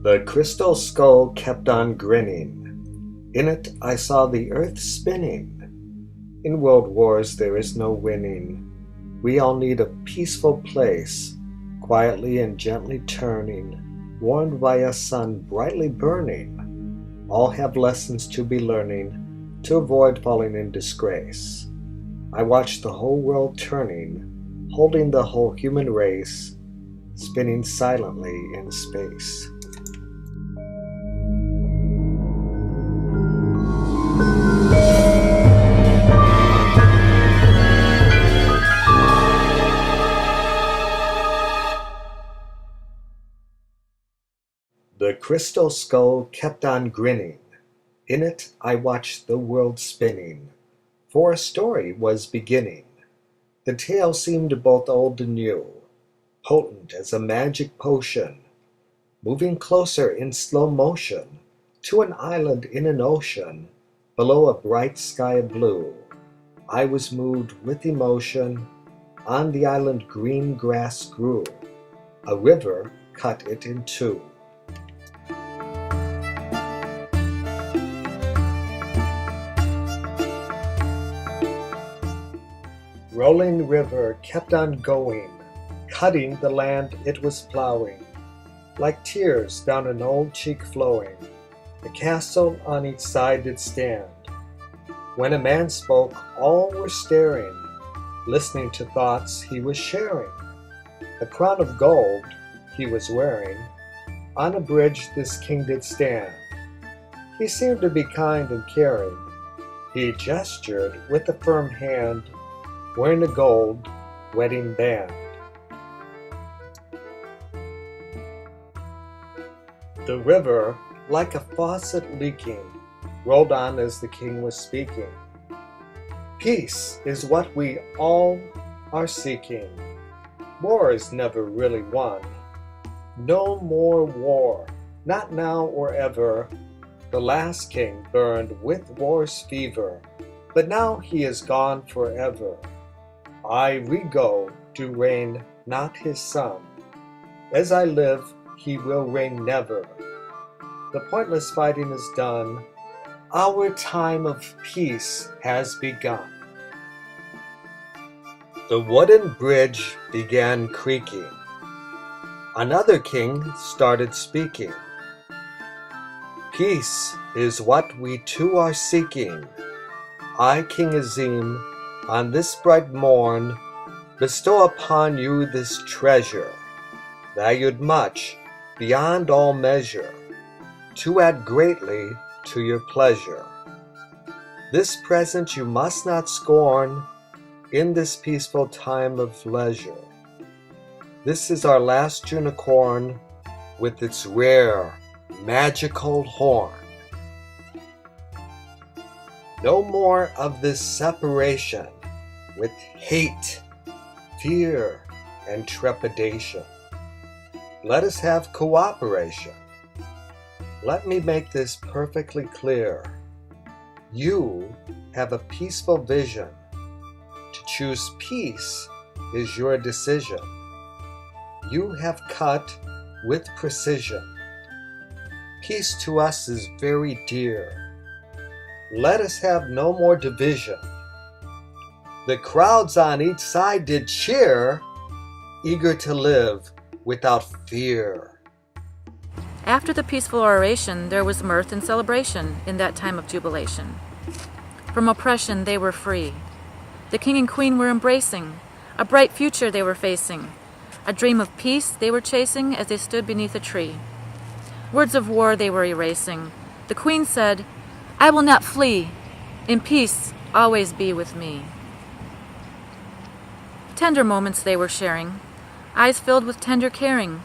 The crystal skull kept on grinning. In it I saw the earth spinning. In world wars there is no winning. We all need a peaceful place, quietly and gently turning, warmed by a sun brightly burning. All have lessons to be learning, to avoid falling in disgrace. I watch the whole world turning, holding the whole human race, spinning silently in space. The crystal skull kept on grinning. In it I watched the world spinning, for a story was beginning. The tale seemed both old and new, potent as a magic potion, moving closer in slow motion to an island in an ocean below a bright sky of blue. I was moved with emotion. On the island green grass grew. A river cut it in two. Rolling river kept on going, cutting the land it was plowing, like tears down an old cheek flowing. The castle on each side did stand. When a man spoke, all were staring, listening to thoughts he was sharing. A crown of gold he was wearing. On a bridge this king did stand. He seemed to be kind and caring. He gestured with a firm hand, wearing a gold wedding band. The river, like a faucet leaking, rolled on as the king was speaking. Peace is what we all are seeking. War is never really won. No more war, not now or ever. The last king burned with war's fever, but now he is gone forever. I, Rego, do reign, not his son. As I live, he will reign never. The pointless fighting is done. Our time of peace has begun. The wooden bridge began creaking. Another king started speaking. Peace is what we too are seeking. I, King Azim, on this bright morn, bestow upon you this treasure, valued much beyond all measure, to add greatly to your pleasure. This present you must not scorn in this peaceful time of leisure. This is our last unicorn with its rare, magical horn. No more of this separation with hate, fear, and trepidation. Let us have cooperation. Let me make this perfectly clear. You have a peaceful vision. To choose peace is your decision. You have cut with precision. Peace to us is very dear. Let us have no more division. The crowds on each side did cheer, eager to live without fear. After the peaceful oration, there was mirth and celebration in that time of jubilation. From oppression they were free. The king and queen were embracing. A bright future they were facing. A dream of peace they were chasing as they stood beneath a tree. Words of war they were erasing. The queen said, I will not flee. In peace, always be with me. Tender moments they were sharing, eyes filled with tender caring,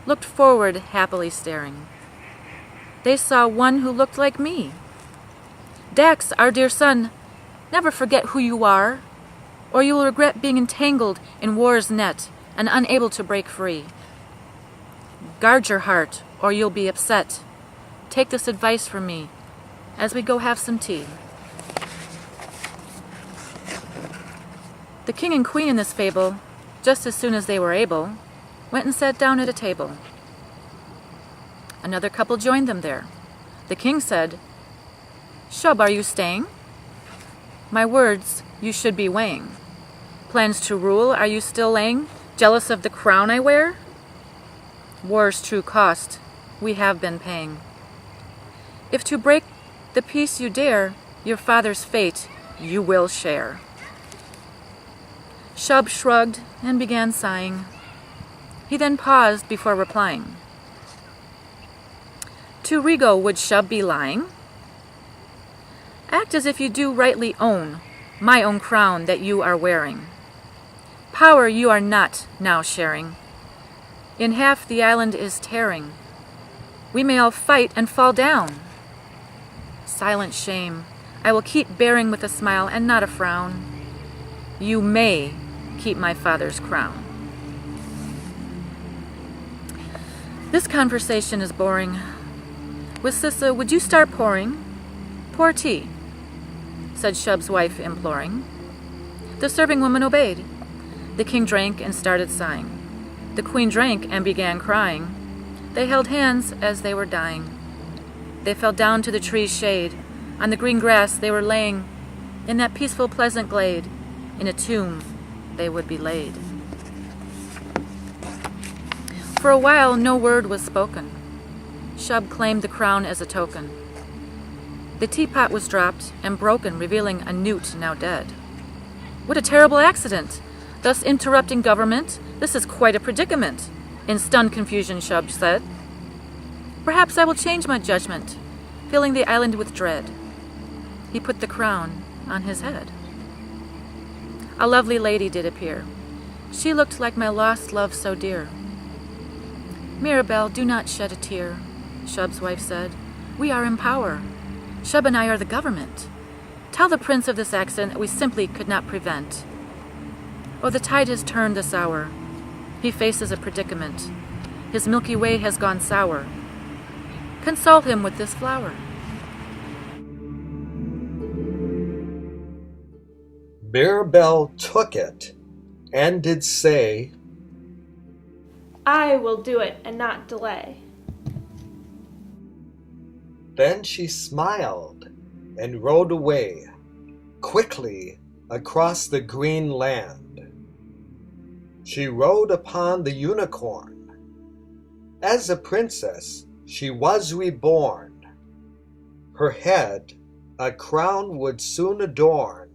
looked forward happily staring. They saw one who looked like me. Dax, our dear son, never forget who you are, or you will regret being entangled in war's net and unable to break free. Guard your heart, or you'll be upset. Take this advice from me as we go have some tea. The king and queen in this fable, just as soon as they were able, went and sat down at a table. Another couple joined them there. The king said, "Shub, are you staying? My words you should be weighing. Plans to rule are you still laying, jealous of the crown I wear? War's true cost we have been paying. If to break the peace you dare, your father's fate you will share." Shub shrugged and began sighing. He then paused before replying. "To Rego would Shub be lying? Act as if you do rightly own my own crown that you are wearing. Power you are not now sharing. In half the island is tearing. We may all fight and fall down. Silent shame, I will keep bearing with a smile and not a frown. You may keep my father's crown." This conversation is boring. With Sissa, would you start pouring? "Pour tea," said Shub's wife, imploring. The serving woman obeyed. The king drank and started sighing. The queen drank and began crying. They held hands as they were dying. They fell down to the tree's shade. On the green grass they were laying. In that peaceful, pleasant glade, in a tomb they would be laid. For a while no word was spoken. Shub claimed the crown as a token. The teapot was dropped and broken, revealing a newt now dead. "What a terrible accident! Thus interrupting government? This is quite a predicament," in stunned confusion Shub said. "Perhaps I will change my judgment," filling the island with dread. He put the crown on his head. A lovely lady did appear. She looked like my lost love so dear. "Mirabel, do not shed a tear," Shub's wife said. "We are in power. Shub and I are the government. Tell the prince of this accident that we simply could not prevent. Oh, the tide has turned this hour. He faces a predicament. His Milky Way has gone sour. Console him with this flower." Mirabel took it and did say, "I will do it and not delay." Then she smiled and rode away quickly across the green land. She rode upon the unicorn. As a princess she was reborn. Her head a crown would soon adorn.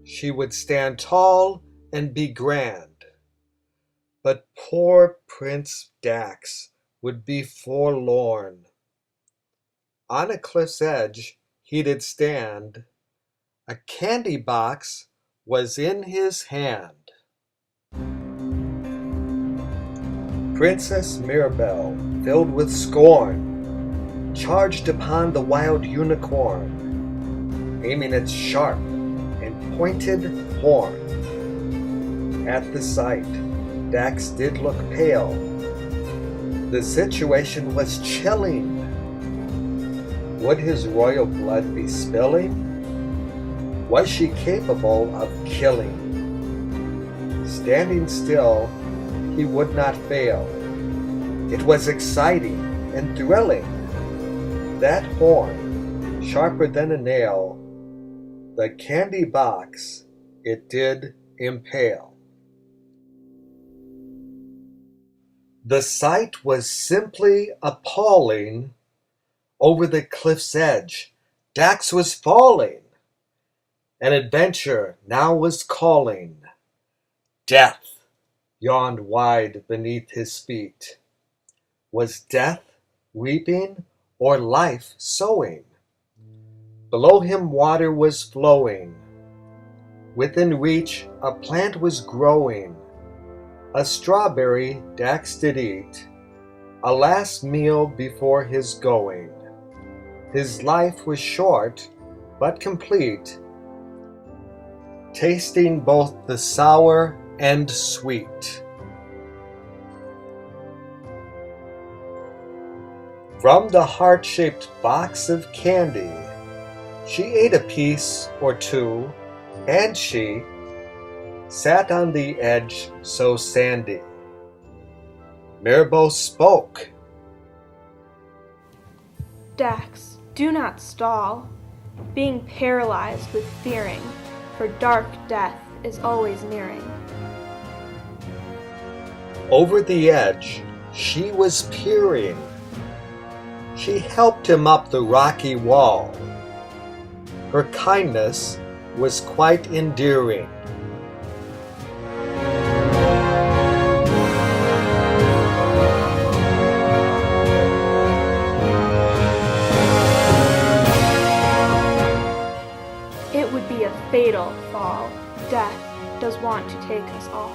She would stand tall and be grand. But poor Prince Dax would be forlorn. On a cliff's edge he did stand. A candy box was in his hand. Princess Mirabel, filled with scorn, charged upon the wild unicorn, aiming its sharp and pointed horn. At the sight, Dax did look pale. The situation was chilling. Would his royal blood be spilling? Was she capable of killing? Standing still, he would not fail. It was exciting and thrilling. That horn, sharper than a nail, the candy box it did impale. The sight was simply appalling. Over the cliff's edge, Dax was falling. An adventure now was calling. Death yawned wide beneath his feet. Was death reaping or life sowing? Below him water was flowing. Within reach a plant was growing. A strawberry Dax did eat, a last meal before his going. His life was short but complete, tasting both the sour and sweet. From the heart-shaped box of candy, she ate a piece or two, and she sat on the edge so sandy. Mirabel spoke. Dax, do not stall, being paralyzed with fearing, for dark death is always nearing. Over the edge, she was peering. She helped him up the rocky wall. Her kindness was quite endearing. It would be a fatal fall. Death does want to take us all.